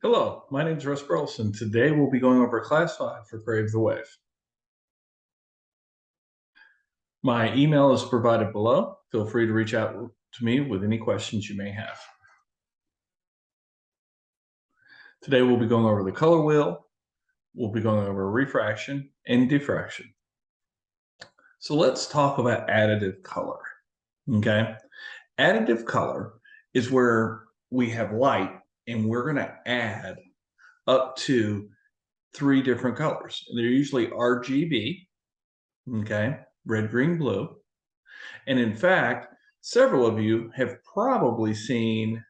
Hello, my name is Russ Burleson. Today we'll be going over Class 5 for Crave the Wave. My email is provided below. Feel free to reach out to me with any questions you may have. Today we'll be going over the color wheel, we'll be going over refraction and diffraction. So let's talk about additive color, okay? Additive color is where we have light and we're going to add up to 3 different colors. They're usually RGB, okay, red, green, blue. And in fact, several of you have probably seen,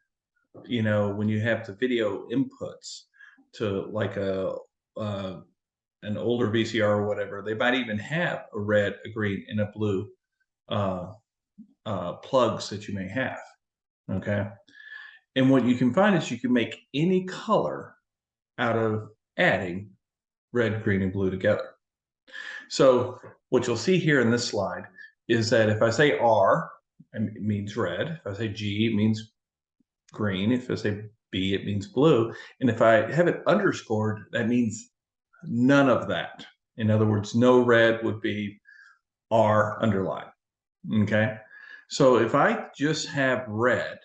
when you have the video inputs to like an older VCR or whatever, they might even have a red, a green, and a blue plugs that you may have, okay? And what you can find is you can make any color out of adding red, green, and blue together. So what you'll see here in this slide is that if I say R, it means red. If I say G, it means green. If I say B, it means blue. And if I have it underscored, that means none of that. In other words, no red would be R underline, okay? So if I just have red,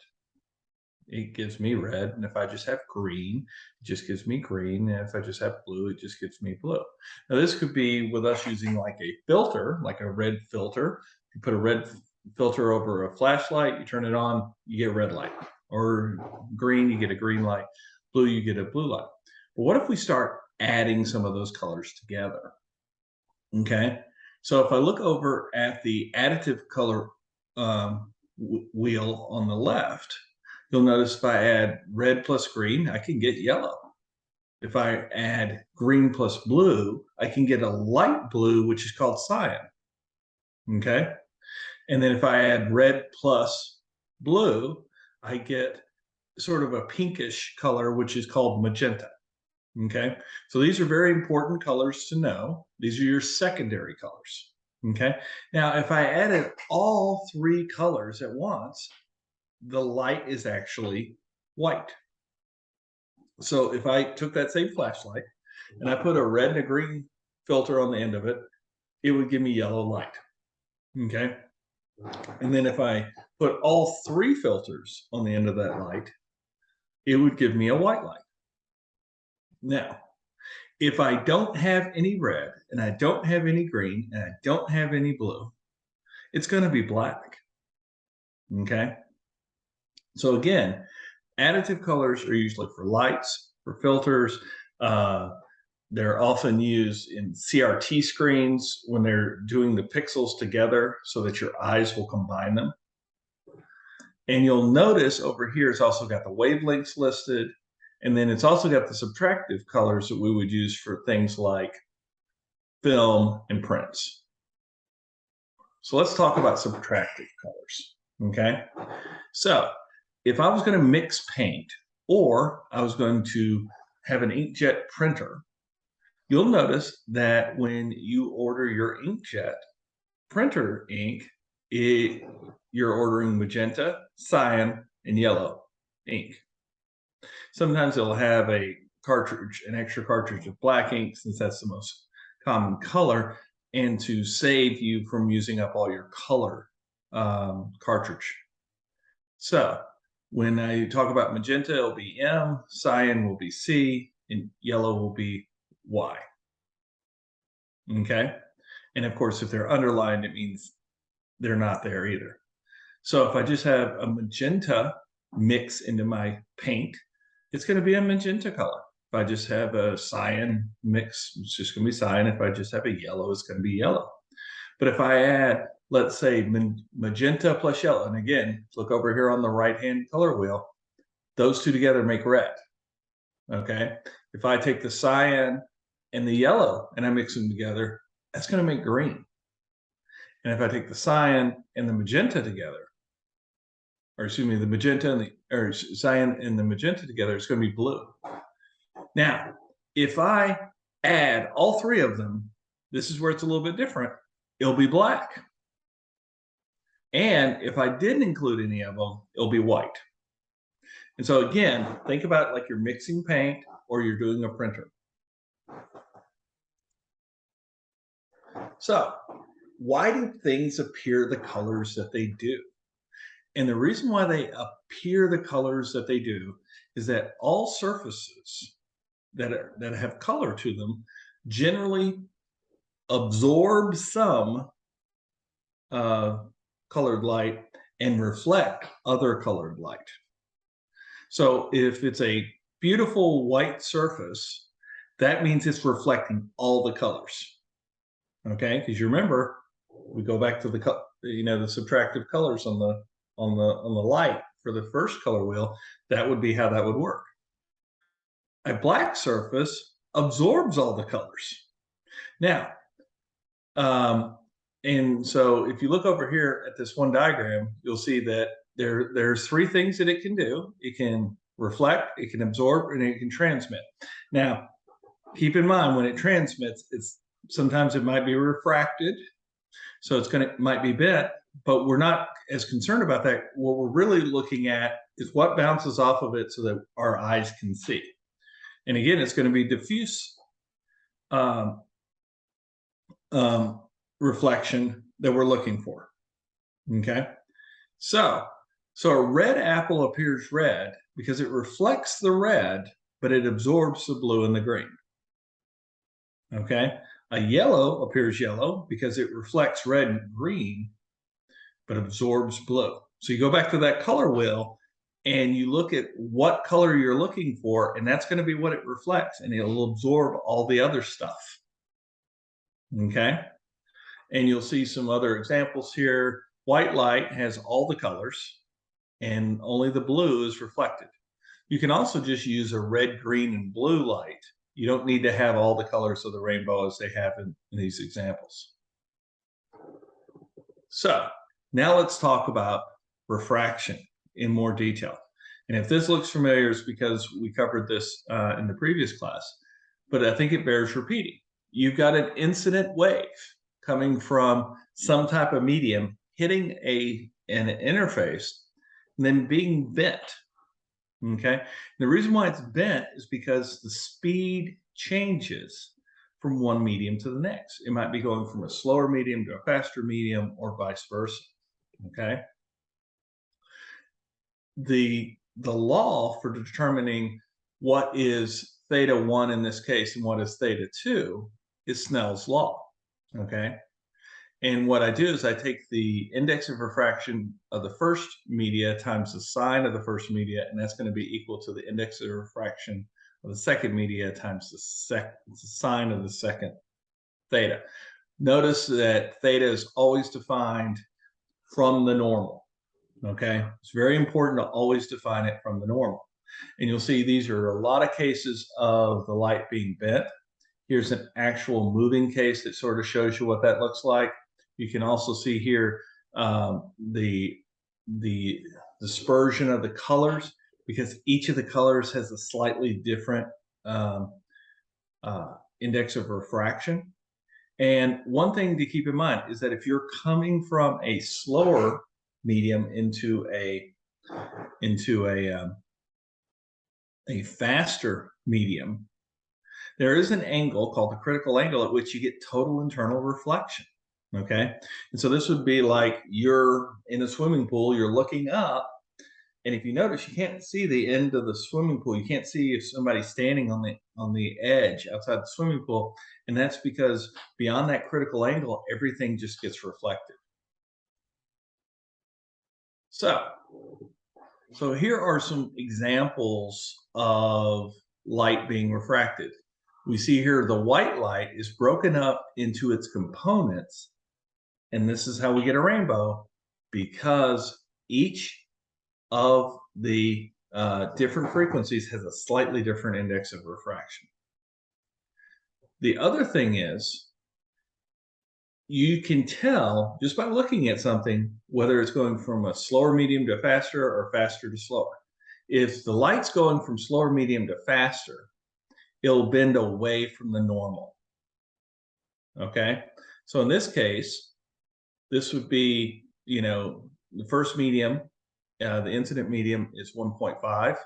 it gives me red. And if I just have green, it just gives me green. And if I just have blue, it just gives me blue. Now this could be with us using like a filter, like a red filter. You put a red filter over a flashlight, you turn it on, you get red light. Or green, you get a green light. Blue, you get a blue light. But what if we start adding some of those colors together? Okay, so if I look over at the additive color wheel on the left, you'll notice if I add red plus green, I can get yellow. If I add green plus blue, I can get a light blue, which is called cyan. Okay. And then if I add red plus blue, I get sort of a pinkish color, which is called magenta. Okay. So these are very important colors to know. These are your secondary colors. Okay. Now, if I added all 3 colors at once, the light is actually white. So if I took that same flashlight and I put a red and a green filter on the end of it, it would give me yellow light. Okay. And then if I put all 3 filters on the end of that light, it would give me a white light. Now, if I don't have any red and I don't have any green and I don't have any blue, it's going to be black. Okay. So again, additive colors are usually for lights, for filters. They're often used in CRT screens when they're doing the pixels together so that your eyes will combine them. And you'll notice over here it's also got the wavelengths listed, and then it's also got the subtractive colors that we would use for things like film and prints. So let's talk about subtractive colors, okay? So if I was going to mix paint or I was going to have an inkjet printer, you'll notice that when you order your inkjet printer ink, you're ordering magenta, cyan, and yellow ink. Sometimes it'll have a cartridge, an extra cartridge of black ink, since that's the most common color, and to save you from using up all your color cartridge. So when I talk about magenta, it'll be M, cyan will be C, and yellow will be Y. Okay? And of course, if they're underlined, it means they're not there either. So if I just have a magenta mix into my paint, it's going to be a magenta color. If I just have a cyan mix, it's just going to be cyan. If I just have a yellow, it's going to be yellow. But if I add, let's say, magenta plus yellow, and again, look over here on the right-hand color wheel, those 2 together make red, okay? If I take the cyan and the yellow and I mix them together, that's going to make green. And if I take the cyan and the magenta together, or excuse me, the magenta and the cyan and the magenta together, it's going to be blue. Now, if I add all 3 of them, this is where it's a little bit different. It'll be black. And if I didn't include any of them, it'll be white. And so again, think about it like you're mixing paint or you're doing a printer. So why do things appear the colors that they do? And the reason why they appear the colors that they do is that all surfaces that have color to them generally absorb some colored light and reflect other colored light. So if it's a beautiful white surface, that means it's reflecting all the colors. Okay, because you remember, we go back to the the subtractive colors on the light for the first color wheel. That would be how that would work. A black surface absorbs all the colors. Now, and so if you look over here at this one diagram, you'll see that there's three things that it can do. It can reflect, it can absorb, and it can transmit. Now, keep in mind when it transmits, sometimes it might be refracted, so might be bent, but we're not as concerned about that. What we're really looking at is what bounces off of it so that our eyes can see. And again, it's going to be diffuse reflection that we're looking for. Okay, so a red apple appears red because it reflects the red, but it absorbs the blue and the green. Okay, a yellow appears yellow because it reflects red and green, but absorbs blue. So you go back to that color wheel and you look at what color you're looking for, and that's going to be what it reflects, and it'll absorb all the other stuff. Okay, and you'll see some other examples here. White light has all the colors, and only the blue is reflected. You can also just use a red, green, and blue light. You don't need to have all the colors of the rainbow as they have in these examples. So now let's talk about refraction in more detail. And if this looks familiar, it's because we covered this in the previous class, but I think it bears repeating. You've got an incident wave coming from some type of medium hitting an interface and then being bent. Okay, the reason why it's bent is because the speed changes from one medium to the next. It might be going from a slower medium to a faster medium, or vice versa. Okay, the law for determining what is theta 1 in this case and what is theta 2 is Snell's law. Okay, and what I do is I take the index of refraction of the first media times the sine of the first media, and that's going to be equal to the index of refraction of the second media times the sine of the second theta. Notice that theta is always defined from the normal. Okay, it's very important to always define it from the normal. And you'll see these are a lot of cases of the light being bent. Here's an actual moving case that sort of shows you what that looks like. You can also see here the dispersion of the colors, because each of the colors has a slightly different index of refraction. And one thing to keep in mind is that if you're coming from a slower medium into a faster medium, there is an angle called the critical angle at which you get total internal reflection. Okay, and so this would be like you're in a swimming pool, you're looking up, and if you notice, you can't see the end of the swimming pool. You can't see if somebody's standing on the edge outside the swimming pool, and that's because beyond that critical angle, everything just gets reflected. So here are some examples of light being refracted. We see here the white light is broken up into its components, and this is how we get a rainbow, because each of the different frequencies has a slightly different index of refraction. The other thing is, you can tell just by looking at something whether it's going from a slower medium to faster or faster to slower. If the light's going from slower medium to faster, it'll bend away from the normal. Okay, so in this case, this would be, the first medium the incident medium is 1.5,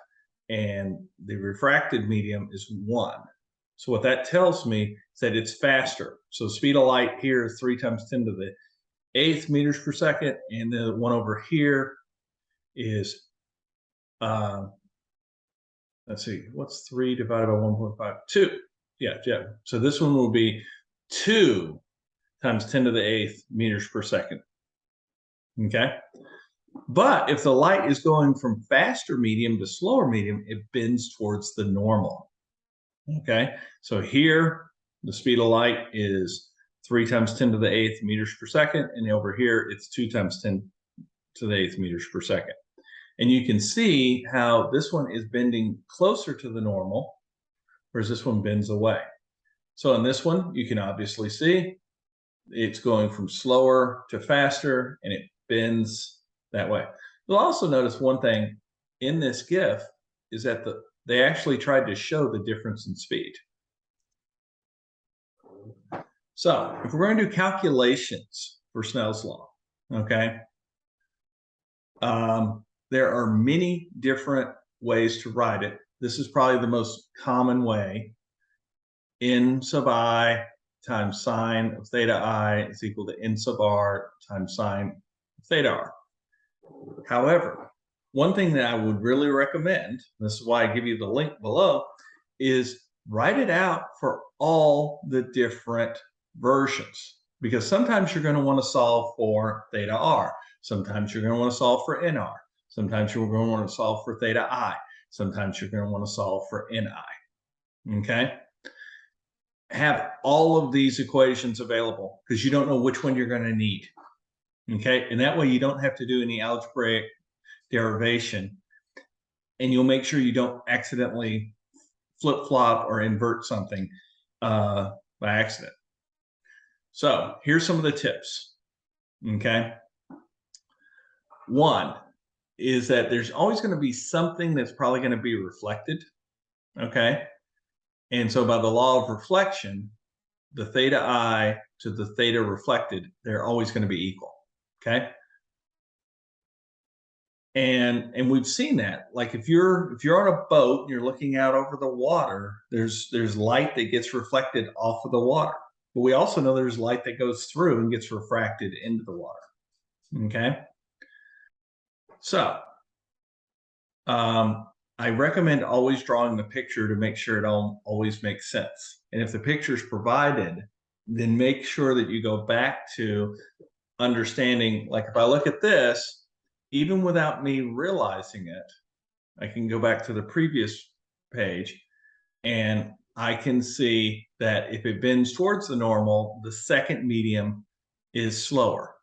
and the refracted medium is 1. So what that tells me is that it's faster. So speed of light here is 3 times 10 to the 8th meters per second, and the one over here is, let's see, what's 3 divided by 1.5? 2. Yeah. So this one will be 2 times 10 to the 8th meters per second. Okay. But if the light is going from faster medium to slower medium, it bends towards the normal. Okay. So here, the speed of light is 3 times 10 to the 8th meters per second. And over here, it's 2 times 10 to the 8th meters per second. And you can see how this one is bending closer to the normal, whereas this one bends away. So in this one, you can obviously see it's going from slower to faster, and it bends that way. You'll also notice one thing in this GIF is that they actually tried to show the difference in speed. So if we're going to do calculations for Snell's law, okay, there are many different ways to write it. This is probably the most common way. N sub I times sine of theta I is equal to N sub R times sine of theta R. However, one thing that I would really recommend, this is why I give you the link below, is write it out for all the different versions. Because sometimes you're going to want to solve for theta R. Sometimes you're going to want to solve for NR. Sometimes you're going to want to solve for theta I. Sometimes you're going to want to solve for NI. Okay? Have all of these equations available because you don't know which one you're going to need. Okay? And that way you don't have to do any algebraic derivation, and you'll make sure you don't accidentally flip-flop or invert something by accident. So here's some of the tips. Okay? One is that there's always going to be something that's probably going to be reflected. Okay? And so by the law of reflection, the theta I to the theta reflected, they're always going to be equal. Okay? And we've seen that. Like if you're on a boat and you're looking out over the water, there's light that gets reflected off of the water. But we also know there's light that goes through and gets refracted into the water. Okay? So I recommend always drawing the picture to make sure it always makes sense. And if the picture is provided, then make sure that you go back to understanding, like if I look at this, even without me realizing it, I can go back to the previous page and I can see that if it bends towards the normal, the second medium is slower.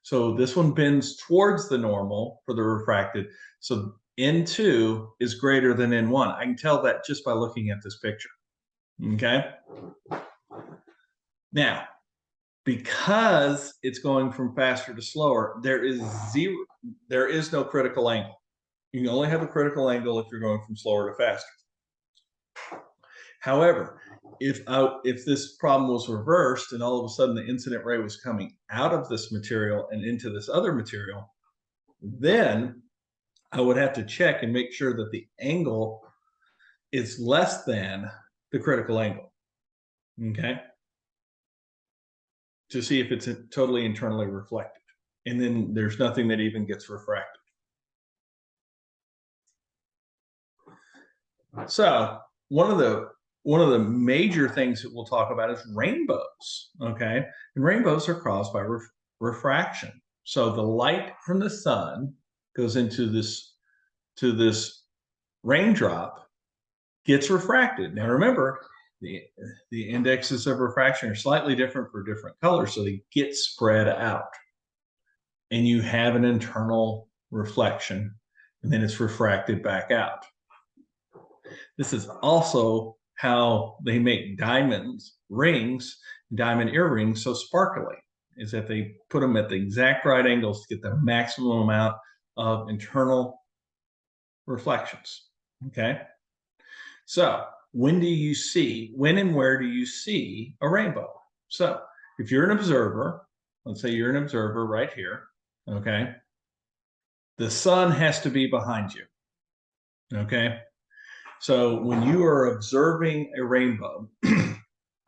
So this one bends towards the normal for the refracted. So N2 is greater than N1. I can tell that just by looking at this picture. Okay. Now, because it's going from faster to slower, there is no critical angle. You can only have a critical angle if you're going from slower to faster. However, if this problem was reversed and all of a sudden the incident ray was coming out of this material and into this other material, then I would have to check and make sure that the angle is less than the critical angle. Okay? To see if it's totally internally reflected. And then there's nothing that even gets refracted. So one of the major things that we'll talk about is rainbows. Okay? And rainbows are caused by refraction. So the light from the sun goes into this raindrop, gets refracted. Now remember, the indexes of refraction are slightly different for different colors, so they get spread out. And you have an internal reflection, and then it's refracted back out. This is also how they make diamonds, rings, diamond earrings so sparkly, is that they put them at the exact right angles to get the maximum amount of internal reflections. Okay? So when and where do you see a rainbow? So if you're an observer, let's say you're an observer right here, okay, the sun has to be behind you. Okay. So when you are observing a rainbow,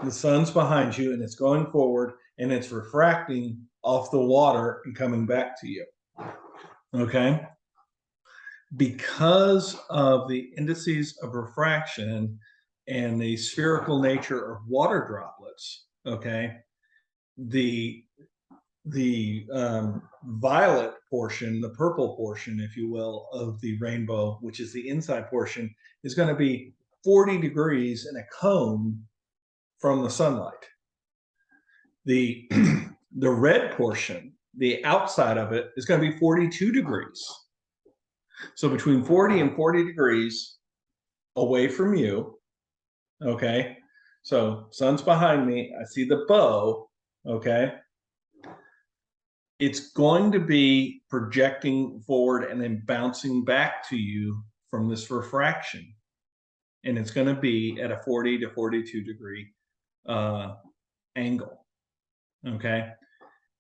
the sun's behind you and it's going forward and it's refracting off the water and coming back to you. Okay. Because of the indices of refraction and the spherical nature of water droplets, okay, the violet portion, the purple portion, if you will, of the rainbow, which is the inside portion, is going to be 40 degrees in a cone from the sunlight. The the red portion, the outside of it, is going to be 42 degrees. So between 40 and 40 degrees away from you, okay? So sun's behind me, I see the bow, okay? It's going to be projecting forward and then bouncing back to you from this refraction. And it's going to be at a 40 to 42 degree angle, okay?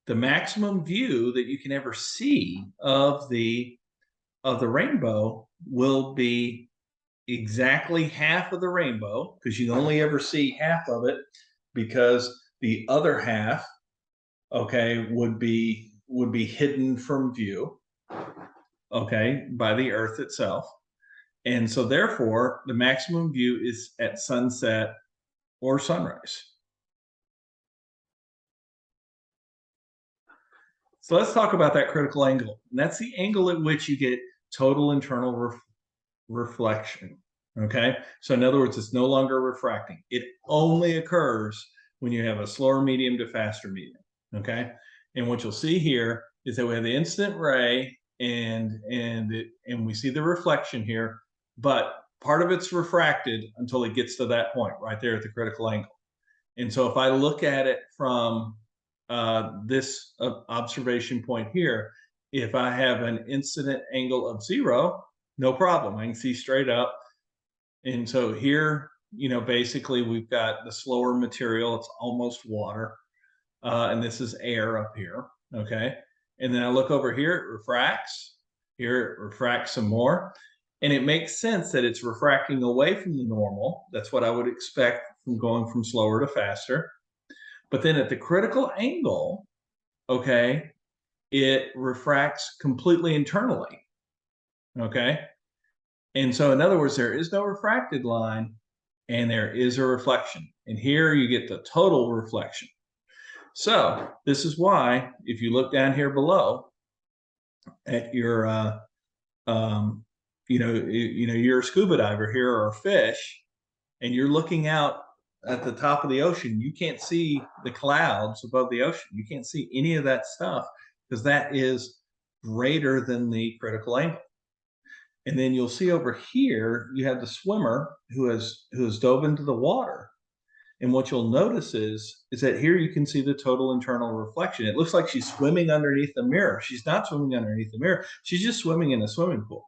The maximum view that you can ever see of the rainbow will be exactly half of the rainbow, because you only ever see half of it, because the other half, okay, would be hidden from view, okay, by the earth itself. And so therefore the maximum view is at sunset or sunrise. So let's talk about that critical angle. And that's the angle at which you get total internal reflection. Okay. So in other words, it's no longer refracting. It only occurs when you have a slower medium to faster medium. Okay. And what you'll see here is that we have the incident ray and we see the reflection here, but part of it's refracted until it gets to that point right there at the critical angle. And so if I look at it from this observation point here, if I have an incident angle of 0, no problem, I can see straight up. And so here, you know, basically we've got the slower material, it's almost water, and this is air up here, okay? And then I look over here, it refracts, here it refracts some more, and it makes sense that it's refracting away from the normal. That's what I would expect from going from slower to faster. But then at the critical angle, okay, it refracts completely internally, okay? And so in other words, there is no refracted line and there is a reflection. And here you get the total reflection. So this is why, if you look down here below at your, you're a scuba diver here or a fish, and you're looking out at the top of the ocean, you can't see the clouds above the ocean. You can't see any of that stuff because that is greater than the critical angle. And then you'll see over here, you have the swimmer who has dove into the water. And what you'll notice is that here you can see the total internal reflection. It looks like she's swimming underneath the mirror. She's not swimming underneath the mirror. She's just swimming in a swimming pool.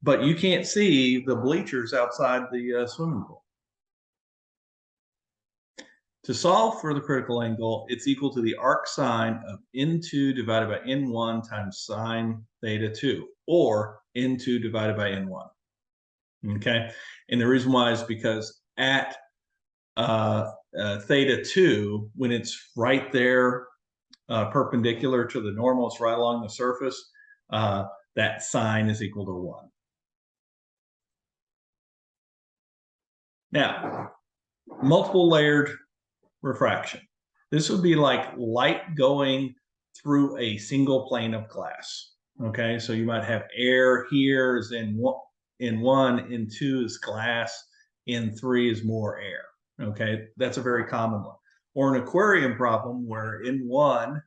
But you can't see the bleachers outside the swimming pool. To solve for the critical angle, it's equal to the arc sine of n2 divided by n1 times sine theta 2, or n2 divided by n1. Okay, and the reason why is because at theta 2, when it's right there perpendicular to the normal, it's right along the surface, that sine is equal to 1. Now, multiple layered refraction. This would be like light going through a single plane of glass. Okay, so you might have air here is in one, in 2 is glass, in 3 is more air. Okay, that's a very common one. Or an aquarium problem where in 1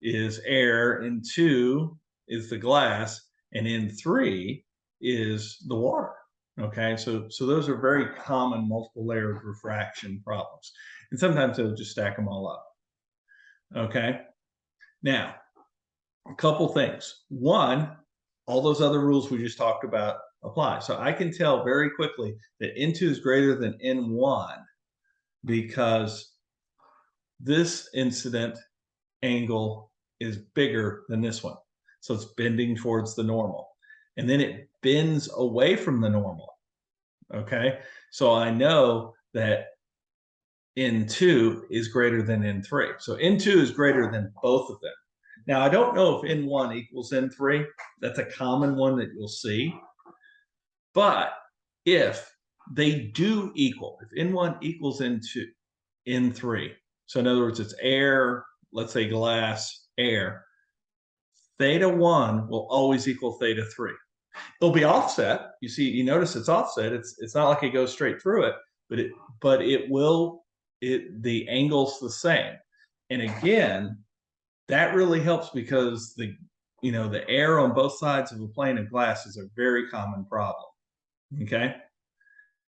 is air, in 2 is the glass, and in 3 is the water. Okay, so those are very common multiple layered refraction problems. And sometimes they'll just stack them all up. Okay, now, a couple things. One, all those other rules we just talked about apply. So I can tell very quickly that N2 is greater than N1 because this incident angle is bigger than this one. So it's bending towards the normal. And then it bends away from the normal. Okay. So I know that N2 is greater than N3. So N2 is greater than both of them. Now, I don't know if N1 equals N3. That's a common one that you'll see. But if they do equal, if N1 equals N3, so in other words, it's air, let's say glass, air, theta 1 will always equal theta 3. It'll be offset. You see, you notice it's offset. It's not like it goes straight through it, but it will, the angle's the same. And again, that really helps because the air on both sides of a plane of glass is a very common problem. Okay.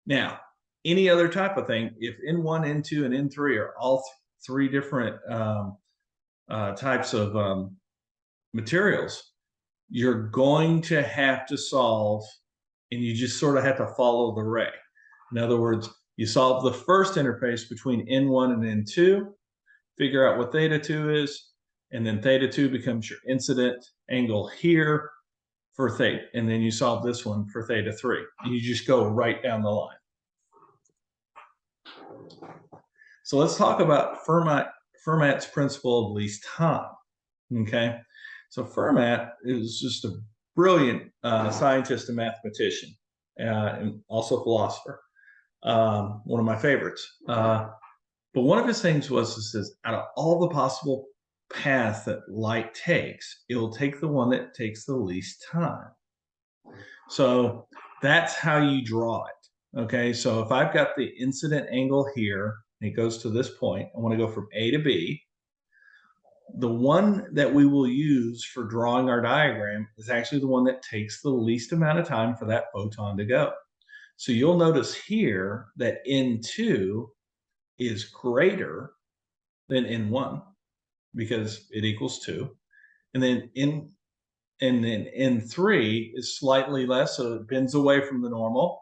Now, any other type of thing, if N1, N2, and N3 are all three different types of materials, you're going to have to solve, and you just sort of have to follow the ray. In other words, you solve the first interface between N1 and N2, figure out what theta 2 is, and then theta 2 becomes your incident angle here for theta, and then you solve this one for theta 3. And you just go right down the line. So let's talk about Fermat's principle of least time. Okay, so Fermat is just a brilliant scientist and mathematician, and also philosopher. One of my favorites. But one of his things was, it says, out of all the possible paths that light takes, it will take the one that takes the least time. So that's how you draw it. Okay, so if I've got the incident angle here, and it goes to this point, I want to go from A to B. The one that we will use for drawing our diagram is actually the one that takes the least amount of time for that photon to go. So you'll notice here that N2 is greater than N1 because it equals 2. And then N3 is slightly less, so it bends away from the normal.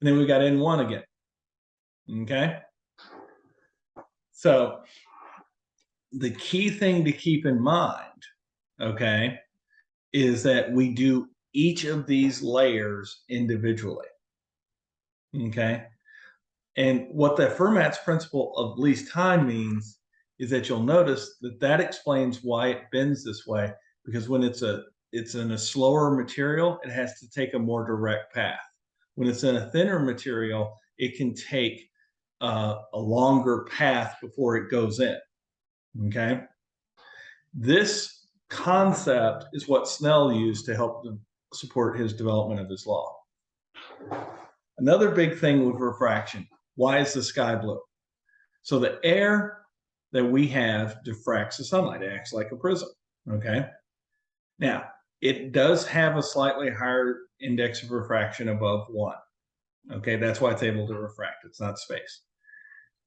And then we got N1 again. Okay? So the key thing to keep in mind, okay, is that we do each of these layers individually. Okay? And what the Fermat's principle of least time means is that you'll notice that that explains why it bends this way, because when it's in a slower material, it has to take a more direct path. When it's in a thinner material, it can take a longer path before it goes in. Okay. This concept is what Snell used to help support his development of his law. Another big thing with refraction, why is the sky blue? So the air that we have diffracts the sunlight. It acts like a prism. Okay. Now, it does have a slightly higher index of refraction above 1. Okay, that's why it's able to refract. It's not space.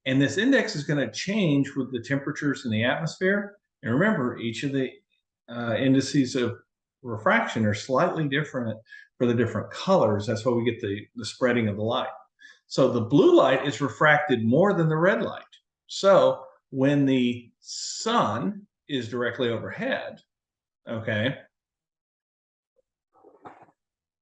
And this index is going to change with the temperatures in the atmosphere. And remember, each of the indices of refraction are slightly different for the different colors. That's why we get the spreading of the light. So the blue light is refracted more than the red light. So when the sun is directly overhead, okay,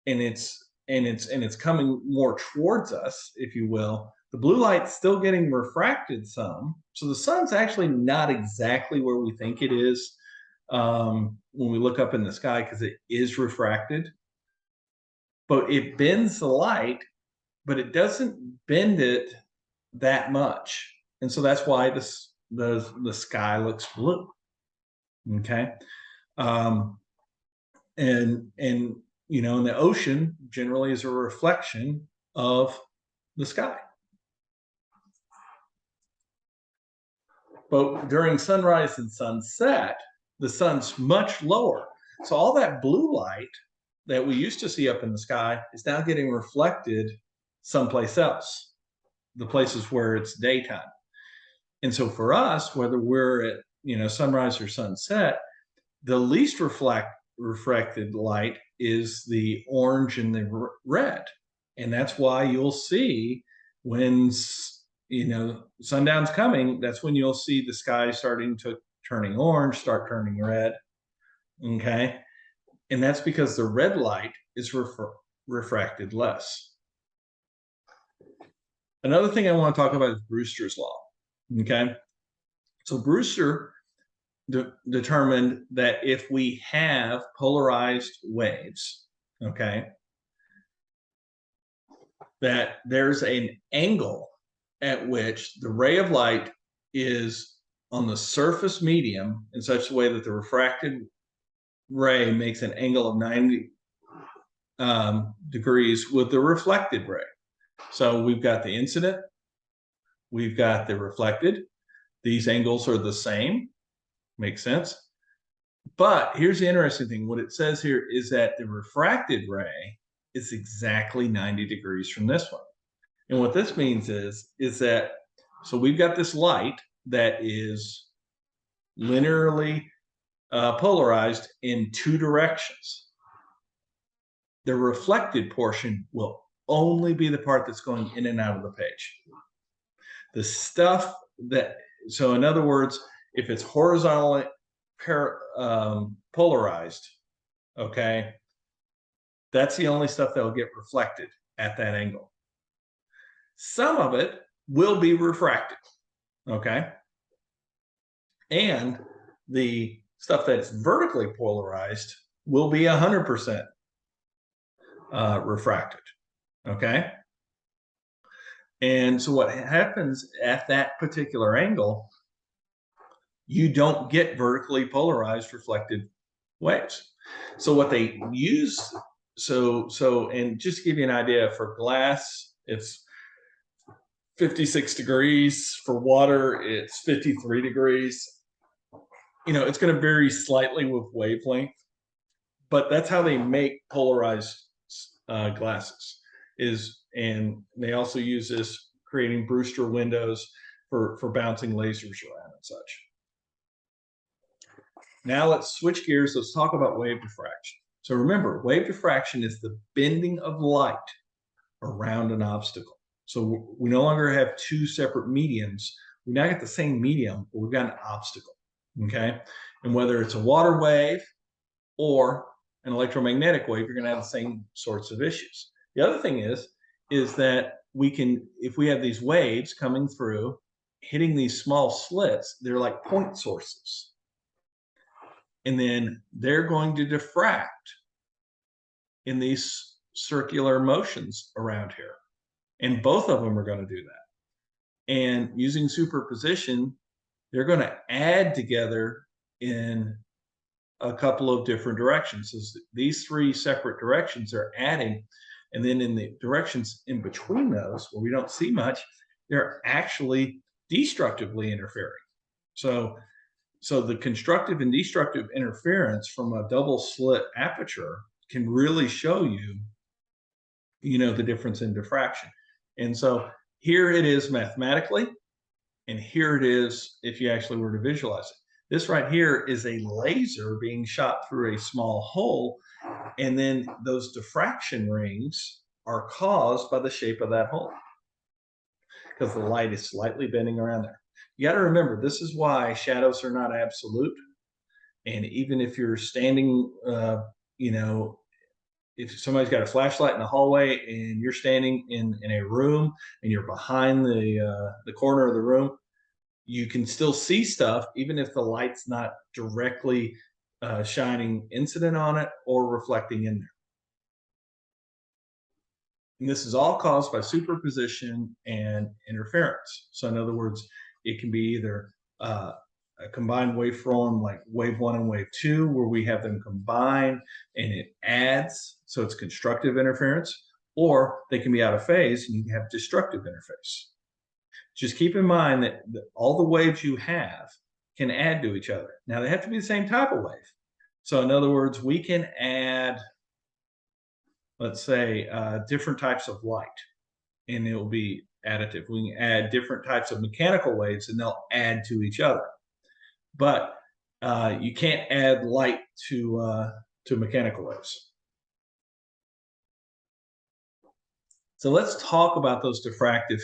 and it's coming more towards us, if you will, the blue light's still getting refracted some. So the sun's actually not exactly where we think it is when we look up in the sky, because it is refracted. But it bends the light, but it doesn't bend it that much. And so that's why the sky looks blue. Okay. And you know, and the ocean generally is a reflection of the sky. But during sunrise and sunset, the sun's much lower. So all that blue light that we used to see up in the sky is now getting reflected someplace else, the places where it's daytime. And so for us, whether we're at, you know, sunrise or sunset, the least refracted light is the orange and the red. And that's why you'll see when, you know, sundown's coming, that's when you'll see the sky starting to turning orange, start turning red. Okay. And that's because the red light is refracted less. Another thing I want to talk about is Brewster's law. Okay. So Brewster determined that if we have polarized waves, okay, that there's an angle at which the ray of light is on the surface medium in such a way that the refracted ray makes an angle of 90 degrees with the reflected ray. So we've got the incident, we've got the reflected. These angles are the same. Makes sense. But here's the interesting thing. What it says here is that the refracted ray is exactly 90 degrees from this one. And what this means is that, so we've got this light that is linearly polarized in two directions. The reflected portion will only be the part that's going in and out of the page. The stuff that, so in other words, if it's horizontally polarized, okay, that's the only stuff that will get reflected at that angle. Some of it will be refracted, okay? And the stuff that's vertically polarized will be 100% refracted, okay? And so what happens at that particular angle, you don't get vertically polarized reflected waves. So what they use, and just to give you an idea, for glass, it's 56 degrees. For water, it's 53 degrees. You know, it's going to vary slightly with wavelength, but that's how they make polarized glasses. And they also use this creating Brewster windows for bouncing lasers around and such. Now let's switch gears. Let's talk about wave diffraction. So remember, wave diffraction is the bending of light around an obstacle. So we no longer have two separate mediums. We now get the same medium, but we've got an obstacle, okay? And whether it's a water wave or an electromagnetic wave, you're gonna have the same sorts of issues. The other thing is that we can, if we have these waves coming through, hitting these small slits, they're like point sources. And then they're going to diffract in these circular motions around here. And both of them are going to do that. And using superposition, they're going to add together in a couple of different directions. So these three separate directions are adding. And then in the directions in between those, where we don't see much, they're actually destructively interfering. So the constructive and destructive interference from a double slit aperture can really show you, the difference in diffraction. And so here it is mathematically, and here it is if you actually were to visualize it. This right here is a laser being shot through a small hole, and then those diffraction rings are caused by the shape of that hole because the light is slightly bending around there. You got to remember, this is why shadows are not absolute. And even if you're standing, if somebody's got a flashlight in the hallway and you're standing in a room and you're behind the corner of the room, you can still see stuff even if the light's not directly shining incident on it or reflecting in there. And this is all caused by superposition and interference. So in other words, it can be either a combined waveform like wave 1 and wave 2, where we have them combined and it adds, so it's constructive interference, or they can be out of phase and you can have destructive interface. Just keep in mind that all the waves you have can add to each other. Now they have to be the same type of wave. So in other words, we can add, let's say, different types of light, and it will be additive. We can add different types of mechanical waves and they'll add to each other. But you can't add light to mechanical waves. So let's talk about those diffractive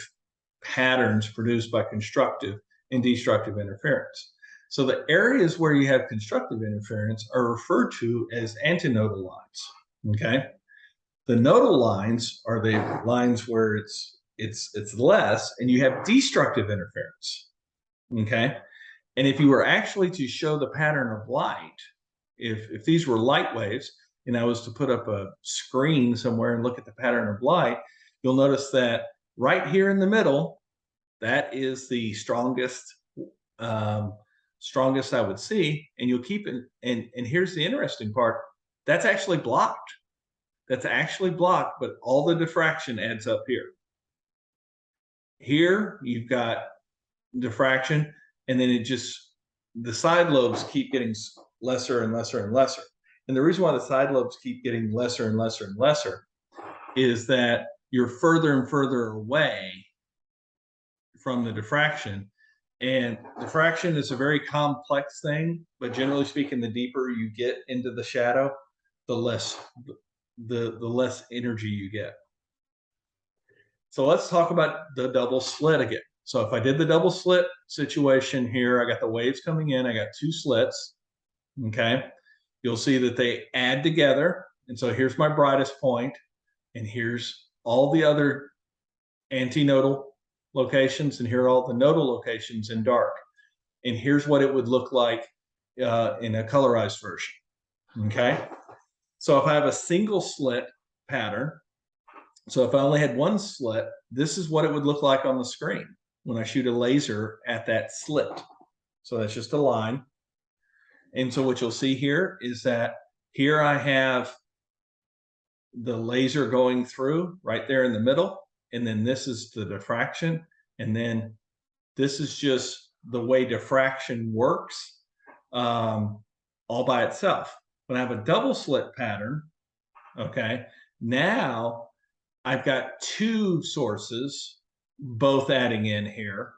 patterns produced by constructive and destructive interference. So the areas where you have constructive interference are referred to as antinodal lines. Okay, the nodal lines are the lines where it's less, and you have destructive interference. Okay, and if you were actually to show the pattern of light, if these were light waves, and I was to put up a screen somewhere and look at the pattern of light, you'll notice that right here in the middle, that is the strongest I would see, and you'll keep it. And here's the interesting part: that's actually blocked. That's actually blocked, but all the diffraction adds up here. Here you've got diffraction, and then the side lobes keep getting lesser and lesser and lesser. And the reason why the side lobes keep getting lesser and lesser and lesser is that you're further and further away from the diffraction. And diffraction is a very complex thing, but generally speaking, the deeper you get into the shadow, the less energy you get. So let's talk about the double slit again. So if I did the double slit situation here, I got the waves coming in, I got two slits, okay? You'll see that they add together. And so here's my brightest point, and here's all the other antinodal locations, and here are all the nodal locations in dark. And here's what it would look like in a colorized version, okay? So if I have a single slit pattern, so if I only had one slit, this is what it would look like on the screen when I shoot a laser at that slit. So that's just a line. And so what you'll see here is that here I have the laser going through right there in the middle, and then this is the diffraction, and then this is just the way diffraction works all by itself. When I have a double slit pattern, okay, now I've got two sources both adding in here,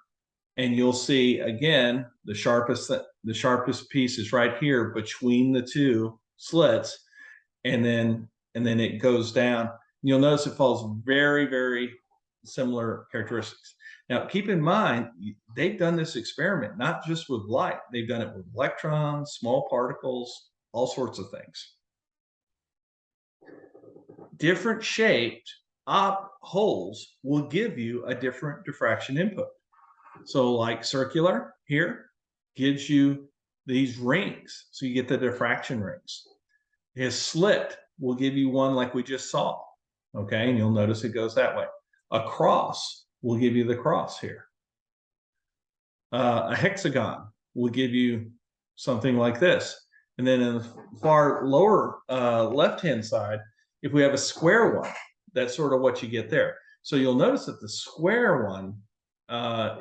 and you'll see again the sharpest piece is right here between the two slits, and then it goes down. You'll notice it follows very, very similar characteristics. Now, keep in mind, they've done this experiment not just with light, they've done it with electrons, small particles, all sorts of things. Different shaped holes will give you a different diffraction input. So like circular here gives you these rings, so you get the diffraction rings. His slit will give you one like we just saw, okay? And you'll notice it goes that way. A cross will give you the cross here. A hexagon will give you something like this. And then in the far lower left-hand side, if we have a square one, that's sort of what you get there. So you'll notice that the square one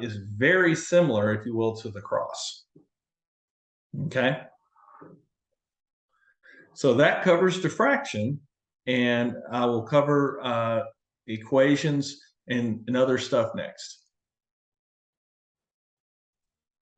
is very similar, if you will, to the cross. Okay? So that covers diffraction, and I will cover equations and other stuff next.